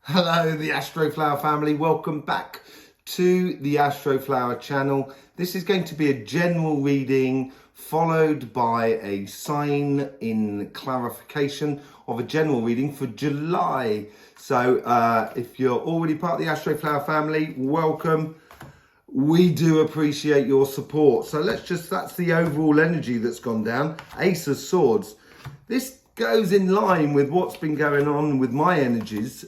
Hello, the Astroflower family. Welcome back to the Astroflower channel. This is going to be a general reading followed by a sign in clarification of a general reading for July. So if you're already part of the Astroflower family, welcome. We do appreciate your support. So that's the overall energy that's gone down. Ace of Swords. This goes in line with what's been going on with my energies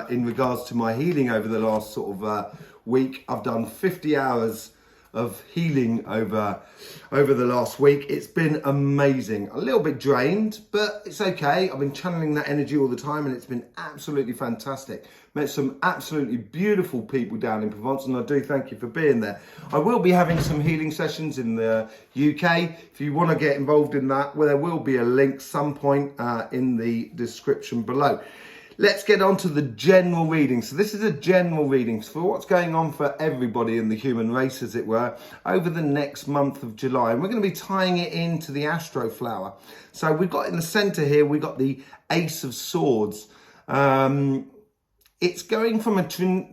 in regards to my healing over the last sort of week. I've done 50 hours of healing over the last week. It's been amazing. A little bit drained, but it's okay. I've been channeling that energy all the time and it's been absolutely fantastic. Met some absolutely beautiful people down in Provence, and I do thank you for being there. I will be having some healing sessions in the UK. If you want to get involved in that, well, there will be a link some point in the description below. Let's get on to the general reading. So this is a general reading for what's going on for everybody in the human race, as it were, over the next month of July. And we're going to be tying it into the Astroflower. So we've got in the center here, we've got the Ace of Swords. It's going from a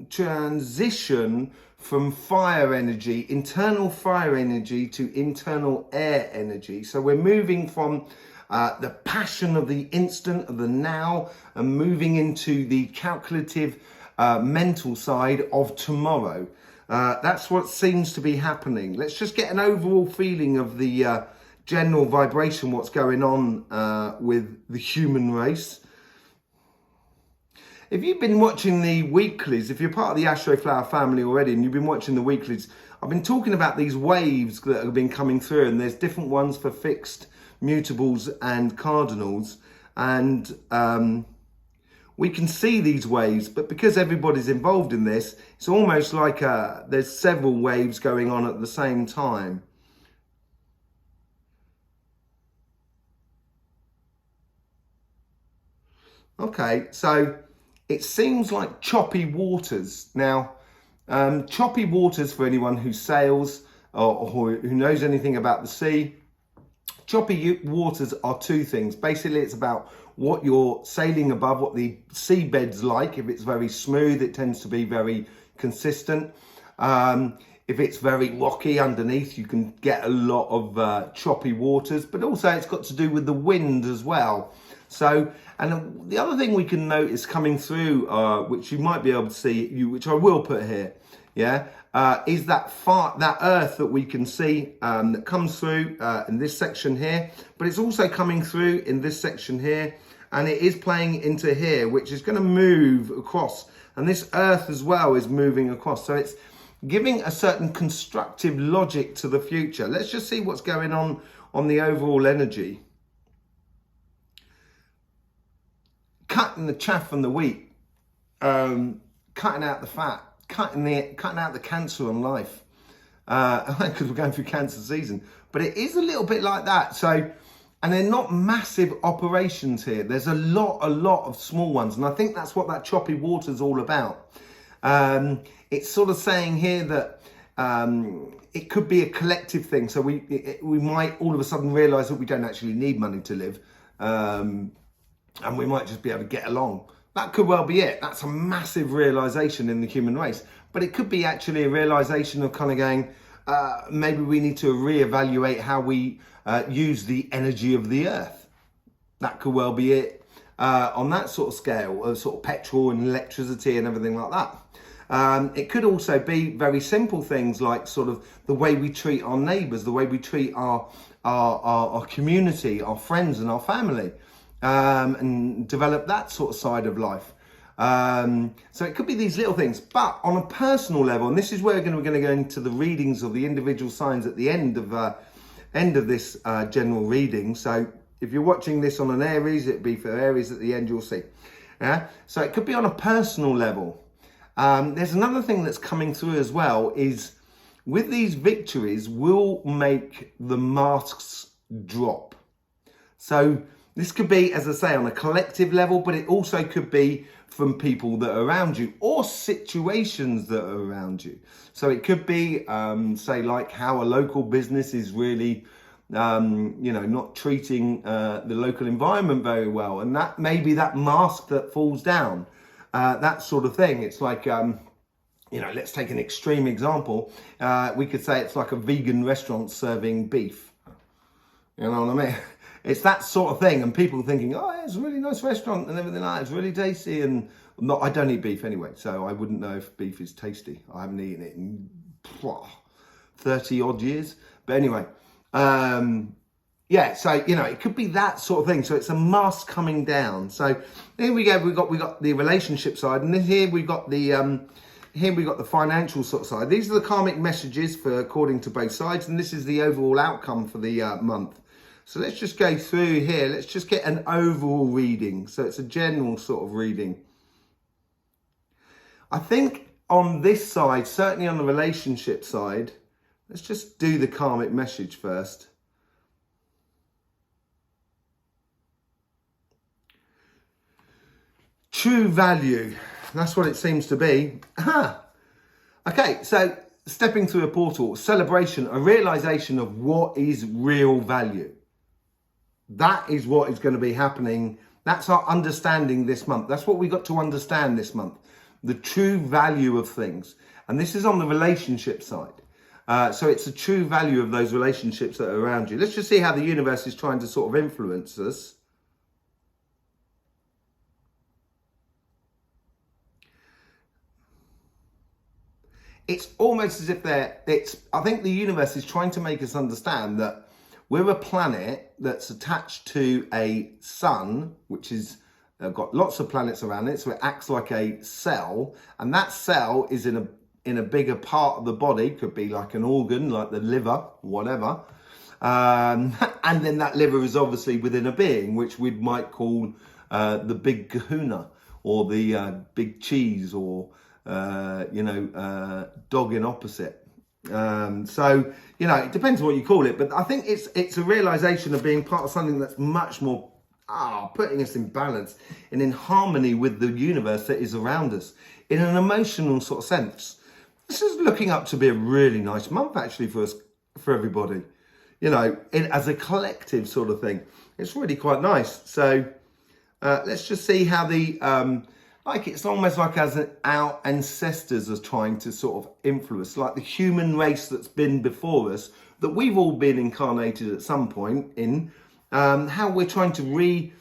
transition from fire energy, internal fire energy, to internal air energy. So we're moving from the passion of the instant, of the now, and moving into the calculative mental side of tomorrow. That's what seems to be happening. Let's just get an overall feeling of the general vibration, what's going on with the human race. If you've been watching the weeklies, if you're part of the Astroflower family already and you've been watching the weeklies, I've been talking about these waves that have been coming through, and there's different ones for fixed, mutables and cardinals, and we can see these waves, but because everybody's involved in this, it's almost like there's several waves going on at the same time. Okay, so it seems like choppy waters. Now, choppy waters, for anyone who sails or who knows anything about the sea, choppy waters are two things. Basically, it's about what you're sailing above, what the seabed's like. If it's very smooth, it tends to be very consistent. If it's very rocky underneath, you can get a lot of choppy waters, but also it's got to do with the wind as well. So, and the other thing we can notice coming through, which you might be able to see, which I will put here, yeah, is that earth that we can see that comes through in this section here, but it's also coming through in this section here, and it is playing into here, which is going to move across, and this earth as well is moving across. So it's giving a certain constructive logic to the future. Let's just see what's going on the overall energy. Cutting the chaff from the wheat, cutting out the fat, cutting out the cancer on life, because we're going through cancer season. But it is a little bit like that. So, and they're not massive operations here. There's a lot of small ones, and I think that's what that choppy water is all about. It's sort of saying here that it could be a collective thing. So we might all of a sudden realise that we don't actually need money to live. And we might just be able to get along. That could well be it. That's a massive realization in the human race. But it could be actually a realization of kind of going, maybe we need to reevaluate how we use the energy of the earth. That could well be it on that sort of scale of sort of petrol and electricity and everything like that. It could also be very simple things like sort of the way we treat our neighbours, the way we treat our community, our friends and our family. And develop that sort of side of life. So it could be these little things, but on a personal level, and this is where we're going to go into the readings of the individual signs at the end of this general reading. So if you're watching this on an Aries, it'd be for Aries at the end, you'll see. Yeah. So it could be on a personal level. There's another thing that's coming through as well, is with these victories, will make the masks drop. So this could be, as I say, on a collective level, but it also could be from people that are around you or situations that are around you. So it could be, say, like how a local business is really, not treating the local environment very well. And that may be that mask that falls down. that sort of thing. It's like, let's take an extreme example. We could say it's like a vegan restaurant serving beef. You know what I mean? It's that sort of thing, and people thinking, oh, it's a really nice restaurant and everything like that. It's really tasty, and I don't eat beef anyway, so I wouldn't know if beef is tasty. I haven't eaten it in 30 odd years. But anyway, yeah, so, it could be that sort of thing. So it's a mask coming down. So here we go. We got the relationship side, and then here we've got the financial sort of side. These are the karmic messages according to both sides, and this is the overall outcome for the month. So let's just go through here. Let's just get an overall reading. So it's a general sort of reading. I think on this side, certainly on the relationship side, let's just do the karmic message first. True value. That's what it seems to be. Aha. Okay, so stepping through a portal, celebration, a realization of what is real value. That is what is going to be happening. That's our understanding this month. That's what we got to understand this month. The true value of things. And this is on the relationship side. So it's a true value of those relationships that are around you. Let's just see how the universe is trying to sort of influence us. It's almost as if I think the universe is trying to make us understand that we're a planet that's attached to a sun, which is got lots of planets around it, so it acts like a cell, and that cell is in a bigger part of the body, could be like an organ, like the liver, whatever, and then that liver is obviously within a being, which we might call the big kahuna, or the big cheese, or dog in opposite. So, it depends what you call it, but I think it's a realization of being part of something that's much more putting us in balance and in harmony with the universe that is around us in an emotional sort of sense. This is looking up to be a really nice month actually for us, for everybody, as a collective sort of thing. It's really quite nice. So let's just see how it's almost like our ancestors are trying to sort of influence, like the human race that's been before us, that we've all been incarnated at some point in, how we're trying to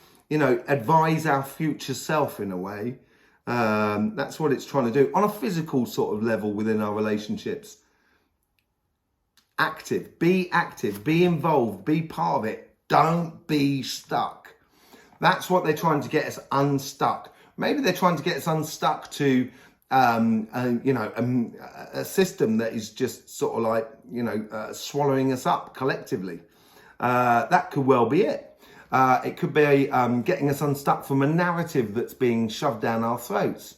advise our future self in a way. That's what it's trying to do on a physical sort of level within our relationships. Be active, be involved, be part of it. Don't be stuck. That's what they're trying to get us unstuck. Maybe they're trying to get us unstuck to, a system that is just sort of like, swallowing us up collectively. That could well be it. It could be getting us unstuck from a narrative that's being shoved down our throats.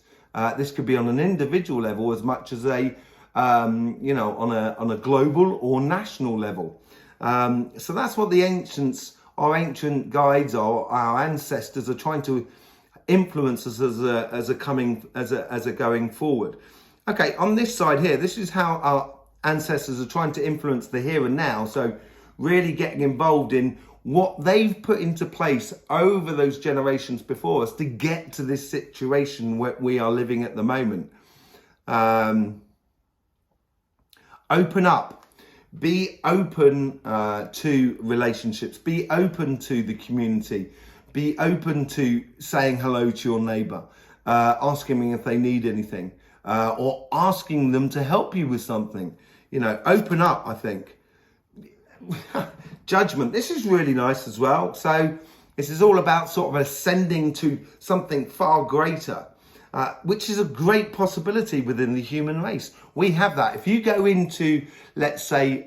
This could be on an individual level as much as on a global or national level. So that's what our ancient guides, our ancestors are trying to influence us as a going forward. Okay, on this side here, this is how our ancestors are trying to influence the here and now. So really getting involved in what they've put into place over those generations before us to get to this situation where we are living at the moment. Open up. Be open to relationships. Be open to the community. Be open to saying hello to your neighbour, asking them if they need anything, or asking them to help you with something. Open up, I think. Judgment. This is really nice as well. So this is all about sort of ascending to something far greater, which is a great possibility within the human race. We have that. If you go into, let's say,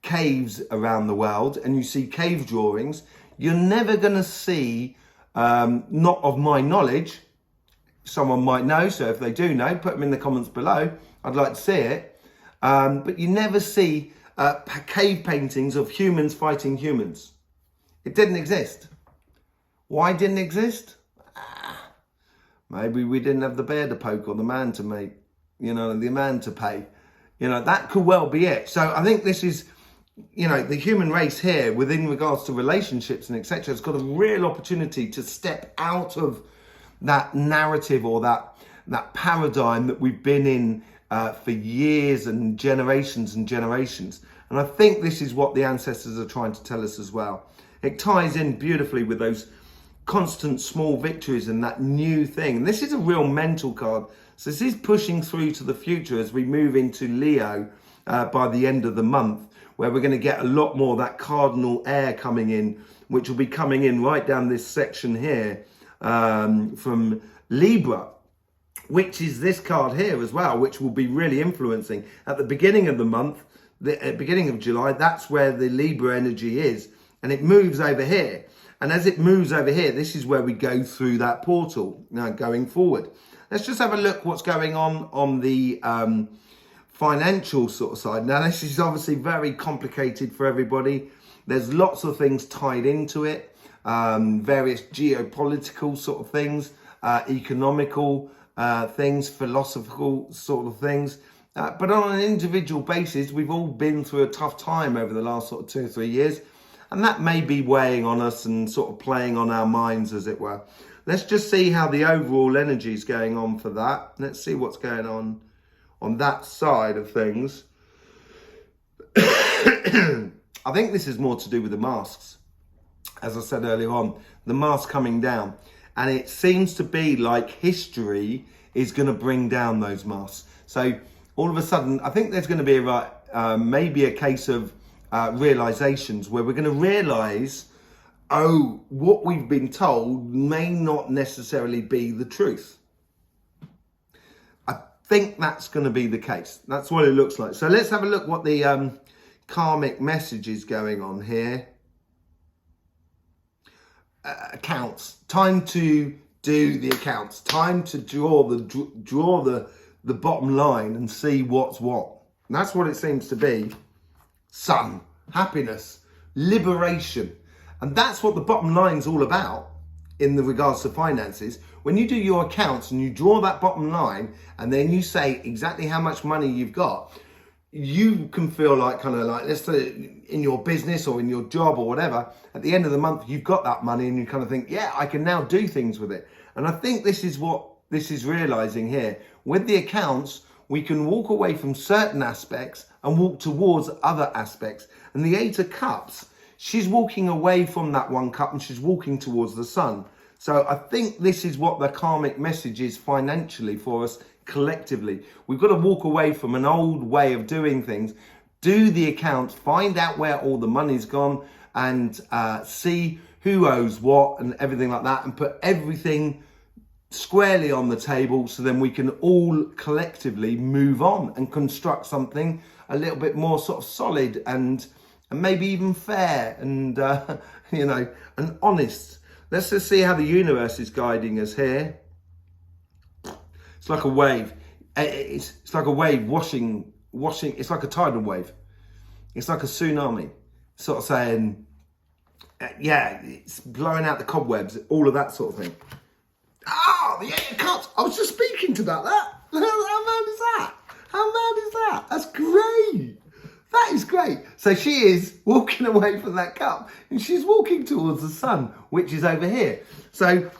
caves around the world and you see cave drawings, you're never going to see, not of my knowledge, someone might know, so if they do know, put them in the comments below. I'd like to see it. But you never see cave paintings of humans fighting humans. It didn't exist. Why didn't it exist? Maybe we didn't have the bear to poke or the man to make, the man to pay. That could well be it. So I think this is, the human race here, within regards to relationships and etc., has got a real opportunity to step out of that narrative or that paradigm that we've been in for years and generations and generations. And I think this is what the ancestors are trying to tell us as well. It ties in beautifully with those constant small victories and that new thing. And this is a real mental card. So this is pushing through to the future as we move into Leo by the end of the month, where we're going to get a lot more of that cardinal air coming in, which will be coming in right down this section here from Libra, which is this card here as well, which will be really influencing at the beginning of the month, the beginning of July. That's where the Libra energy is, and it moves over here. And as it moves over here, this is where we go through that portal now going forward. Let's just have a look what's going on the financial sort of side. Now, this is obviously very complicated for everybody. There's lots of things tied into it, various geopolitical sort of things, economical things, philosophical sort of things. But on an individual basis, we've all been through a tough time over the last sort of 2 or 3 years. And that may be weighing on us and sort of playing on our minds, as it were. Let's just see how the overall energy is going on for that. Let's see what's going on that side of things. I think this is more to do with the masks. As I said earlier on, the mask coming down. And it seems to be like history is going to bring down those masks. So all of a sudden, I think there's going to be maybe a case of realizations where we're going to realize, oh, what we've been told may not necessarily be the truth. I think that's going to be the case. That's what it looks like. So let's have a look what the karmic message is going on here. Accounts. Time to do the accounts. Time to draw the bottom line and see what's what. And that's what it seems to be. Sun, happiness, liberation. And that's what the bottom line's all about in the regards to finances. When you do your accounts and you draw that bottom line and then you say exactly how much money you've got, you can feel like let's say in your business or in your job or whatever, at the end of the month, you've got that money and you kind of think, yeah, I can now do things with it. And I think this is what this is realizing here. With the accounts, we can walk away from certain aspects and walk towards other aspects. And the Eight of Cups, she's walking away from that one cup and she's walking towards the sun. So I think this is what the karmic message is financially for us collectively. We've got to walk away from an old way of doing things, do the accounts, find out where all the money's gone and see who owes what and everything like that, and put everything squarely on the table so then we can all collectively move on and construct something a little bit more sort of solid and maybe even fair and and honest. Let's just see how the universe is guiding us here. It's like a wave. It's like a wave washing. It's like a tidal wave. It's like a tsunami, sort of saying, yeah, it's blowing out the cobwebs, all of that sort of thing. Oh, the Eight of Cups. I was just speaking to that. How mad is that? How mad is that? That's great. That is great. So she is walking away from that cup and she's walking towards the sun, which is over here. So,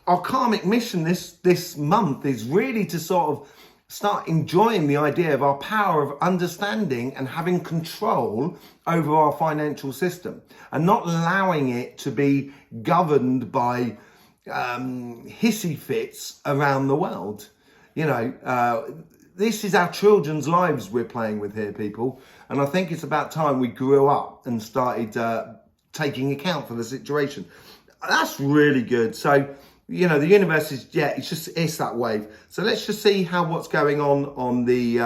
our karmic mission this month is really to sort of start enjoying the idea of our power of understanding and having control over our financial system and not allowing it to be governed by hissy fits around the world. This is our children's lives we're playing with here, people. And I think it's about time we grew up and started taking account for the situation. That's really good. So, the universe is, it's that wave. So let's just see what's going on the,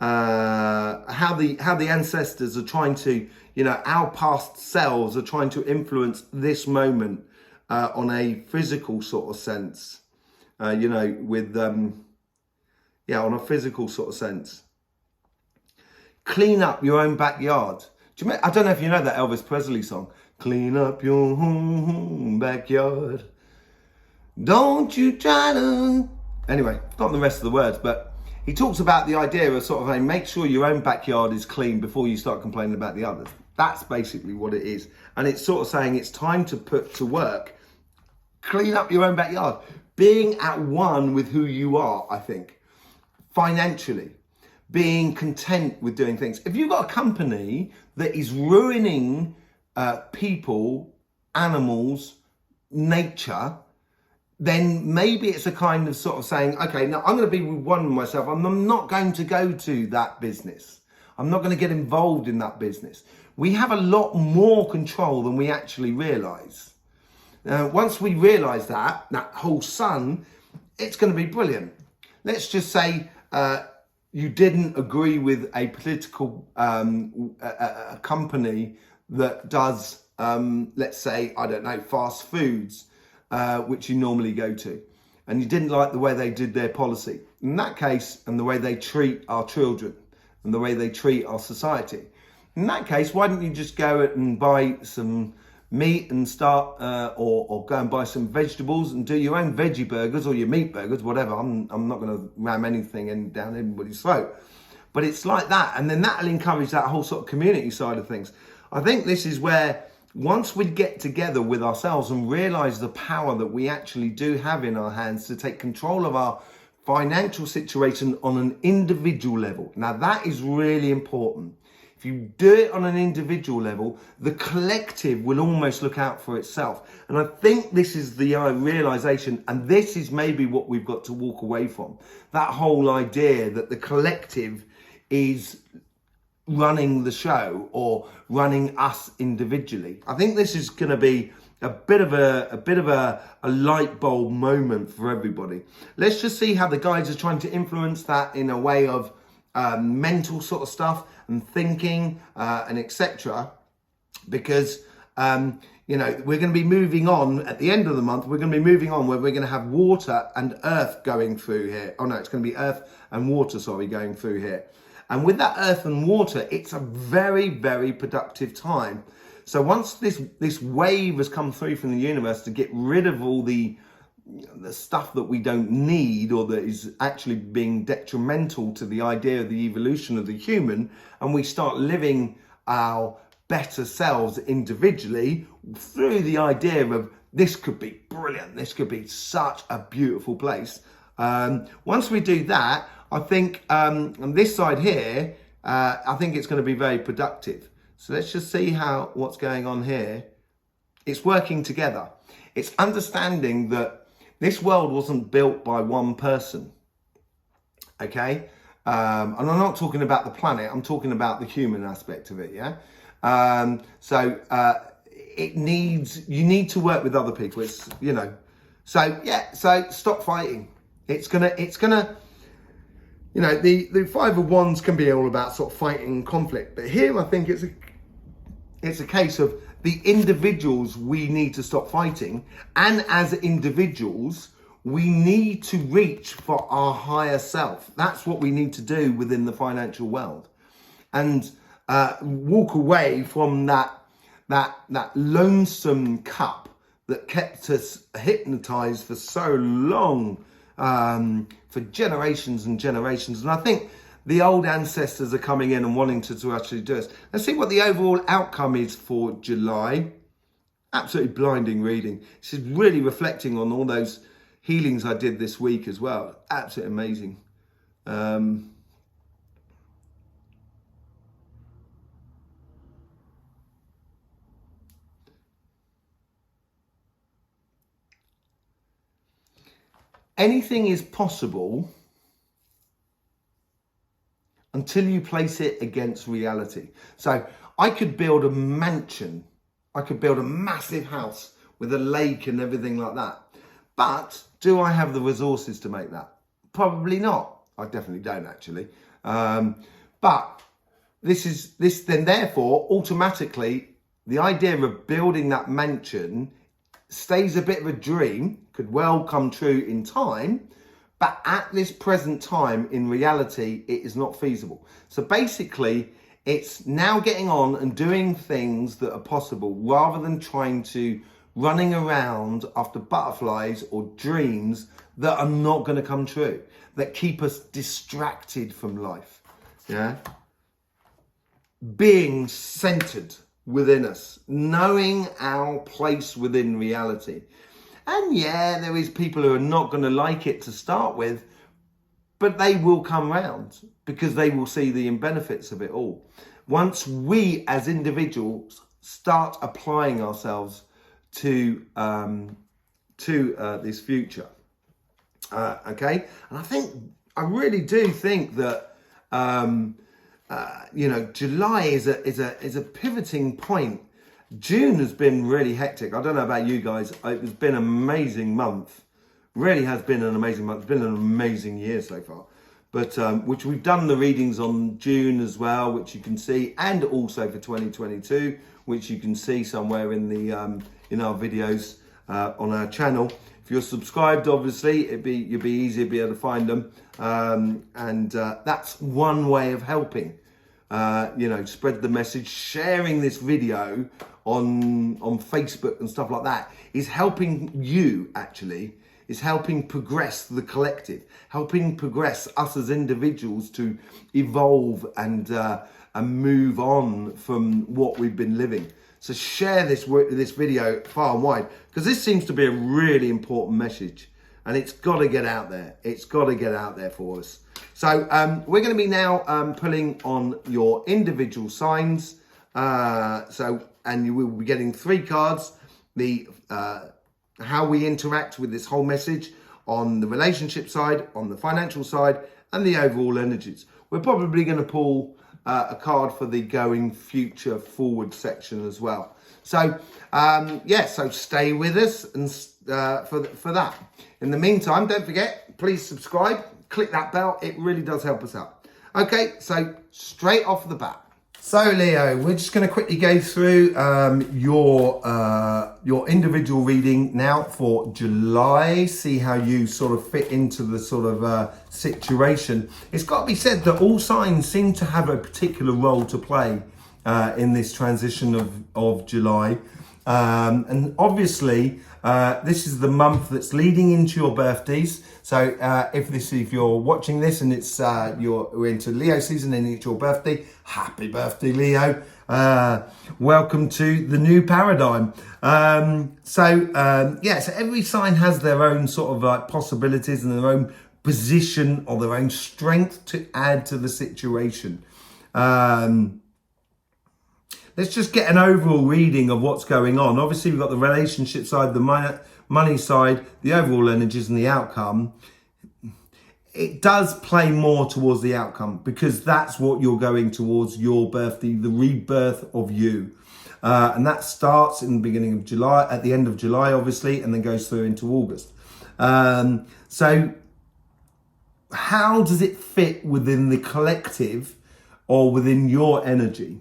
how the ancestors are trying to, our past selves are trying to influence this moment on a physical sort of sense, with, on a physical sort of sense. Clean up your own backyard. I don't know if you know that Elvis Presley song. Clean up your backyard. Don't you try to... Anyway, not the rest of the words, but he talks about the idea of sort of make sure your own backyard is clean before you start complaining about the others. That's basically what it is. And it's sort of saying it's time to put to work clean up your own backyard. Being at one with who you are, I think, financially, being content with doing things. If you've got a company that is ruining people, animals, nature, then maybe it's a kind of sort of saying, okay, now I'm going to be one with myself. I'm not going to go to that business. I'm not going to get involved in that business. We have a lot more control than we actually realize. Once we realize that whole sun, it's going to be brilliant. Let's just say you didn't agree with a political a company that does, let's say, I don't know, fast foods, which you normally go to, and you didn't like the way they did their policy. In that case, and the way they treat our children, and the way they treat our society. In that case, why don't you just go and buy some meat and start, or go and buy some vegetables and do your own veggie burgers or your meat burgers, whatever. I'm not going to ram anything down anybody's throat. But it's like that. And then that'll encourage that whole sort of community side of things. I think this is where, once we get together with ourselves and realize the power that we actually do have in our hands to take control of our financial situation on an individual level. Now that is really important. If you do it on an individual level, the collective will almost look out for itself. And I think this is the realization, and this is maybe what we've got to walk away from. That whole idea that the collective is running the show or running us individually. I think this is going to be a bit of a light bulb moment for everybody. Let's just see how the guides are trying to influence that in a way of mental sort of stuff and thinking and etc. Because you know, we're going to be moving on at the end of the month. We're going to be moving on where we're going to have water and earth going through here. Oh no, it's going to be earth and water, sorry, going through here. And with that earth and water, it's a very, very productive time. So once this wave has come through from the universe to get rid of all the stuff that we don't need, or that is actually being detrimental to the idea of the evolution of the human, and we start living our better selves individually through the idea of this could be brilliant, this could be such a beautiful place. Once we do that, I think on this side here, I think it's going to be very productive. So let's just see what's going on here. It's working together. It's understanding that this world wasn't built by one person, okay? And I'm not talking about the planet, I'm talking about the human aspect of it, yeah? You need to work with other people, it's, you know. So, yeah, so stop fighting. It's gonna, you know, the Five of Wands can be all about sort of fighting and conflict. But here I think it's a case of the individuals we need to stop fighting. And as individuals, we need to reach for our higher self. That's what we need to do within the financial world. And walk away from that lonesome cup that kept us hypnotized for so long, for generations and generations. And I think the old ancestors are coming in and wanting to actually do this. Let's see what the overall outcome is for July. Absolutely blinding reading. This is really reflecting on all those healings I did this week as well. Absolutely amazing. Anything is possible until you place it against reality. So I could build a mansion. I could build a massive house with a lake and everything like that. But do I have the resources to make that? Probably not. I definitely don't actually. But then therefore, automatically, the idea of building that mansion stays a bit of a dream, could well come true in time, but at this present time, in reality, it is not feasible. So basically, it's now getting on and doing things that are possible rather than trying to running around after butterflies or dreams that are not going to come true, that keep us distracted from life. Yeah. Being centered within us, knowing our place within reality. And yeah, there is people who are not going to like it to start with, but they will come round because they will see the benefits of it all. Once we as individuals start applying ourselves to this future, okay? And I really do think that July is a pivoting point. June has been really hectic. I don't know about you guys. It's been an amazing month. Really has been an amazing month. It's been an amazing year so far. But which we've done the readings on June as well, which you can see, and also for 2022, which you can see somewhere in the in our videos on our channel. If you're subscribed, obviously, you'd be easy to be able to find them, and that's one way of helping. Spread the message. Sharing this video on Facebook and stuff like that is helping you, actually. Is helping progress the collective, helping progress us as individuals to evolve and move on from what we've been living. So share this video far and wide, because this seems to be a really important message, and it's got to get out there. It's got to get out there for us. So we're going to be now pulling on your individual signs. And you will be getting 3 cards. How we interact with this whole message on the relationship side, on the financial side, and the overall energies. We're probably going to pull a card for the going future forward section as well. So so stay with us and for that. In the meantime, don't forget, please subscribe, click that bell. It really does help us out. Okay, so straight off the bat. So Leo, we're just going to quickly go through your individual reading now for July. See how you sort of fit into the sort of situation. It's got to be said that all signs seem to have a particular role to play in this transition of July. And obviously, this is the month that's leading into your birthdays. So if you're watching this and it's we're into Leo season and it's your birthday, happy birthday, Leo! Welcome to the new paradigm. So every sign has their own sort of like possibilities and their own position or their own strength to add to the situation. Let's just get an overall reading of what's going on. Obviously, we've got the relationship side, the money side, the overall energies and the outcome. It does play more towards the outcome because that's what you're going towards your birthday, the rebirth of you. And that starts in the beginning of July, at the end of July, obviously, and then goes through into August. So how does it fit within the collective or within your energy?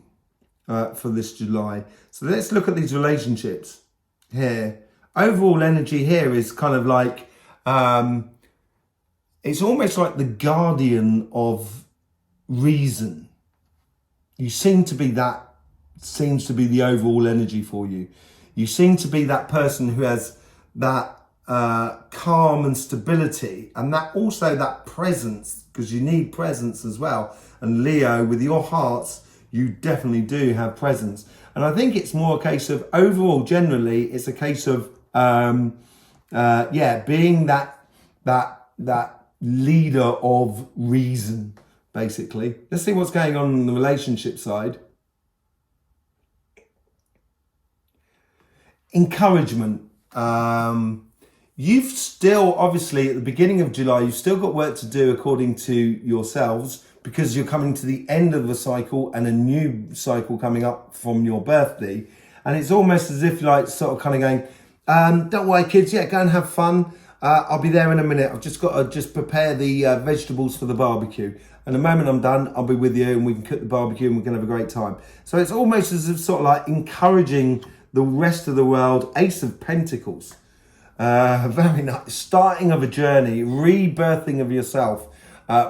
For this July. So let's look at these relationships here. Overall energy here is kind of like, it's almost like the guardian of reason. You seem to be seems to be the overall energy for you. You seem to be that person who has that calm and stability, and that also that presence, because you need presence as well. And Leo, with your hearts, you definitely do have presence. And I think it's more a case of overall, generally, it's a case of, being that leader of reason, basically. Let's see what's going on the relationship side. Encouragement. You've still, obviously, at the beginning of July, you've still got work to do according to yourselves, because you're coming to the end of the cycle and a new cycle coming up from your birthday. And it's almost as if like sort of kind of going, don't worry kids, go and have fun. I'll be there in a minute. I've just got to prepare the vegetables for the barbecue. And the moment I'm done, I'll be with you and we can cook the barbecue and we're going to have a great time. So it's almost as if sort of like encouraging the rest of the world. Ace of Pentacles. Very nice. Starting of a journey, rebirthing of yourself,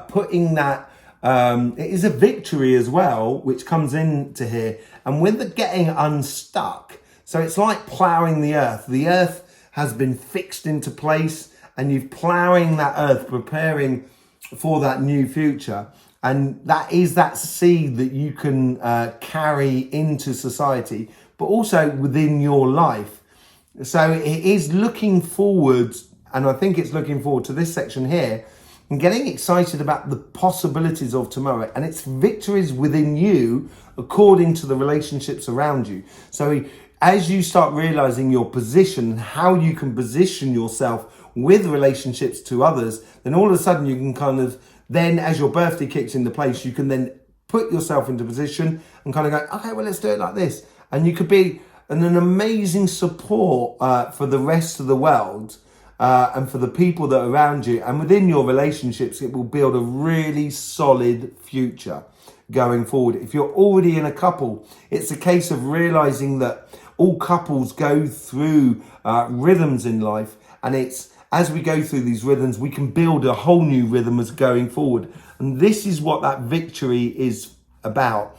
putting that, it is a victory as well, which comes into here. And with the getting unstuck, so it's like ploughing the earth. The earth has been fixed into place and you're ploughing that earth, preparing for that new future. And that is that seed that you can carry into society, but also within your life. So it is looking forward, and I think it's looking forward to this section here, and getting excited about the possibilities of tomorrow and its victories within you according to the relationships around you. So as you start realizing your position and how you can position yourself with relationships to others, then all of a sudden you can kind of, then as your birthday kicks into place, you can then put yourself into position and kind of go, okay, well, let's do it like this. And you could be an amazing support for the rest of the world and for the people that are around you. And within your relationships, it will build a really solid future going forward. If you're already in a couple, it's a case of realizing that all couples go through rhythms in life, and it's as we go through these rhythms, we can build a whole new rhythm as going forward. And this is what that victory is about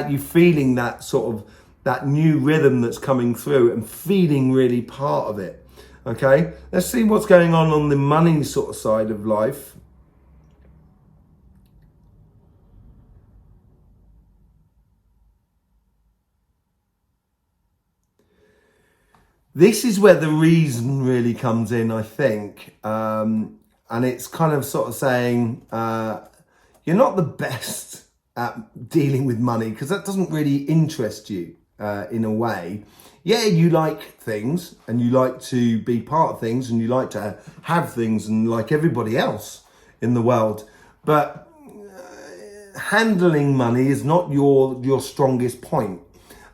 you feeling that sort of that new rhythm that's coming through and feeling really part of it. Okay, let's see what's going on the money sort of side of life. This is where the reason really comes in, I think. And it's kind of sort of saying, you're not the best at dealing with money because that doesn't really interest you in a way. Yeah, you like things and you like to be part of things and you like to have things and like everybody else in the world. But handling money is not your strongest point.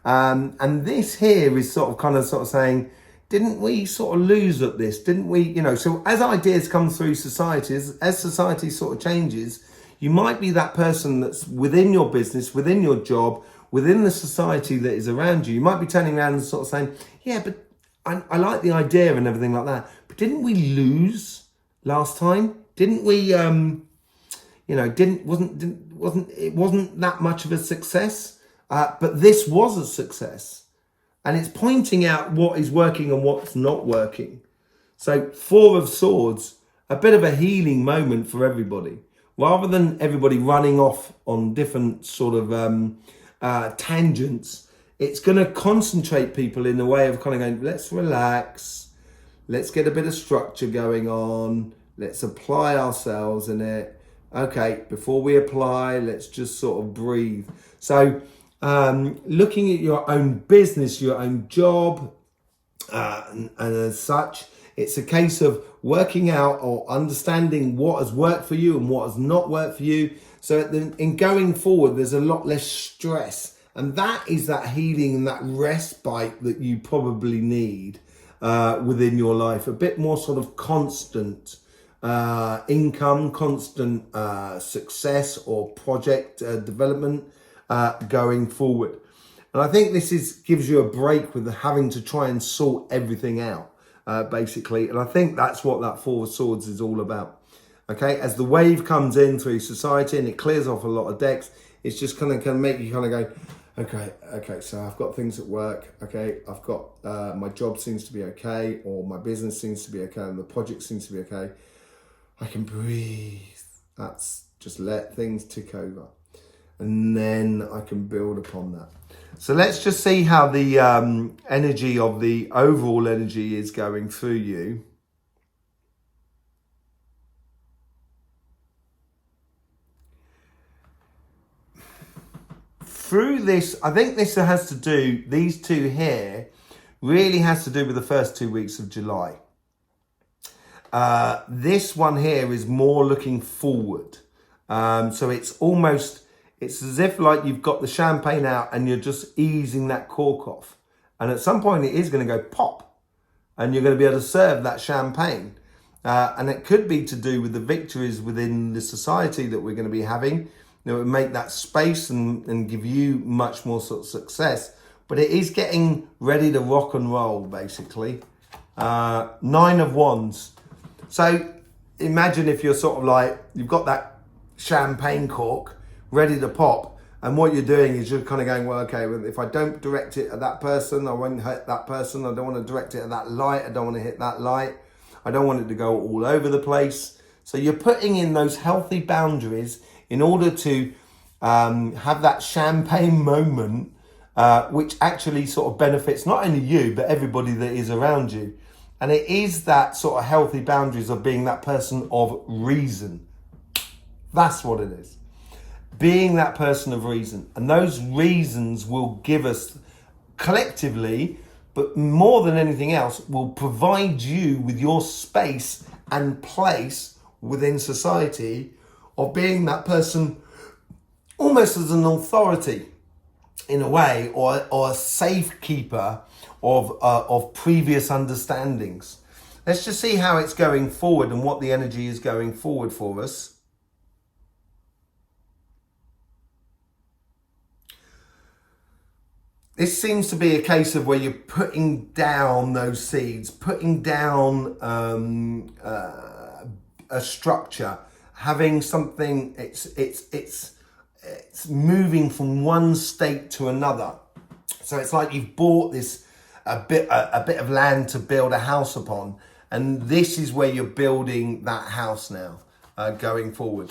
And this here is sort of saying, didn't we sort of lose at this? Didn't we, you know, so as ideas come through society, as society sort of changes, you might be that person that's within your business, within your job, within the society that is around you. You might be turning around and sort of saying, yeah, but I like the idea and everything like that. But didn't we lose last time? Didn't we, you know, it wasn't that much of a success. But this was a success, and it's pointing out what is working and what's not working. So 4 of Swords, a bit of a healing moment for everybody. Rather than everybody running off on different sort of tangents, it's going to concentrate people in a way of kind of going, let's relax, let's get a bit of structure going on, let's apply ourselves in it. Okay, before we apply, let's just sort of breathe. So looking at your own business, your own job, and as such, it's a case of working out or understanding what has worked for you and what has not worked for you. So in going forward, there's a lot less stress. And that is that healing and that respite that you probably need within your life. A bit more sort of constant income, constant success or project development going forward. And I think this gives you a break with having to try and sort everything out, basically. And I think that's what that 4 of Swords is all about. Okay, as the wave comes in through society and it clears off a lot of decks, it's just kind of make you kind of go, okay, so I've got things at work, okay, I've got, my job seems to be okay, or my business seems to be okay, and the project seems to be okay. I can breathe. That's just let things tick over. And then I can build upon that. So let's just see how the energy of the overall energy is going through you. Through this, I think this has to do, these 2 here, really has to do with the first 2 weeks of July. This one here is more looking forward. So it's almost, it's as if like you've got the champagne out and you're just easing that cork off. And at some point it is going to go pop and you're going to be able to serve that champagne. And it could be to do with the victories within the society that we're going to be having. It would make that space and give you much more sort of success. But it is getting ready to rock and roll, basically. 9 of Wands. So imagine if you're sort of like, you've got that champagne cork ready to pop. And what you're doing is you're kind of going, well, okay, well, if I don't direct it at that person, I won't hit that person. I don't want to direct it at that light. I don't want to hit that light. I don't want it to go all over the place. So you're putting in those healthy boundaries in order to have that champagne moment which actually sort of benefits not only you, but everybody that is around you. And it is that sort of healthy boundaries of being that person of reason. That's what it is. Being that person of reason. And those reasons will give us collectively, but more than anything else, will provide you with your space and place within society of being that person almost as an authority in a way, or a safekeeper of previous understandings. Let's just see how it's going forward and what the energy is going forward for us. This seems to be a case of where you're putting down those seeds, putting down a structure, having something. It's moving from one state to another. So it's like you've bought this a bit of land to build a house upon, and this is where you're building that house now, going forward.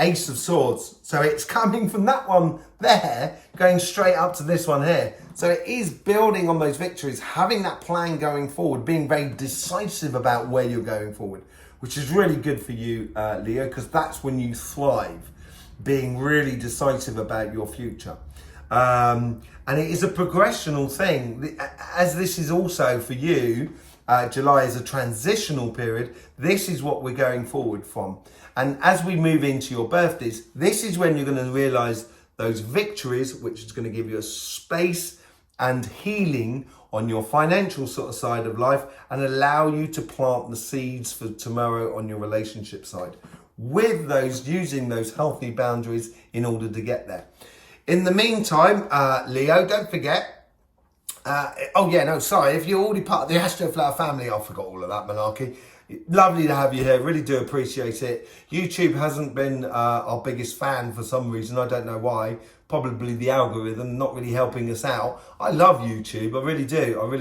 Ace of Swords. So it's coming from that one there, going straight up to this one here. So it is building on those victories, having that plan going forward, being very decisive about where you're going forward, which is really good for you, Leo, because that's when you thrive, being really decisive about your future. And it is a progressional thing, as this is also for you. July is a transitional period. This is what we're going forward from. And as we move into your birthdays, this is when you're going to realize those victories, which is going to give you a space and healing on your financial sort of side of life, and allow you to plant the seeds for tomorrow on your relationship side, with those, using those healthy boundaries in order to get there. In the meantime, Leo, don't forget, if you're already part of the Astroflower family, I forgot all of that malarkey. Lovely to have you here, really do appreciate it. YouTube hasn't been our biggest fan for some reason, I don't know why. Probably the algorithm not really helping us out. I love YouTube, I really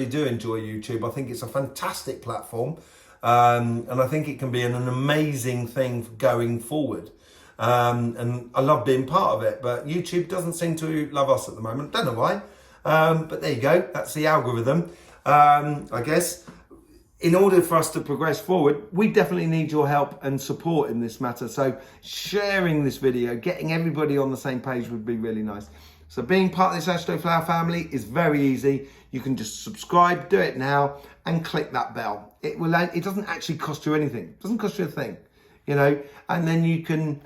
do enjoy YouTube. I think it's a fantastic platform, and I think it can be an amazing thing for going forward. And I love being part of it, but YouTube doesn't seem to love us at the moment, don't know why. But there you go, that's the algorithm. I guess in order for us to progress forward, we definitely need your help and support in this matter. So sharing this video, getting everybody on the same page would be really nice. So being part of this Astroflower family is very easy. You can just subscribe, do it now, and click that bell. It doesn't actually cost you anything. It doesn't cost you a thing, and then you can,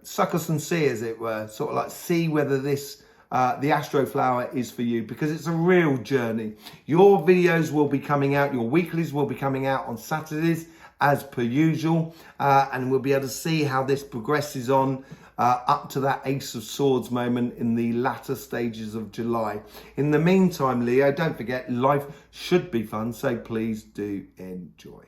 suck us and see, as it were, sort of like see whether this, the Astroflower is for you, because it's a real journey. Your videos will be coming out, your weeklies will be coming out on Saturdays as per usual, and we'll be able to see how this progresses on up to that Ace of Swords moment in the latter stages of July. In the meantime, Leo, don't forget, life should be fun, so please do enjoy.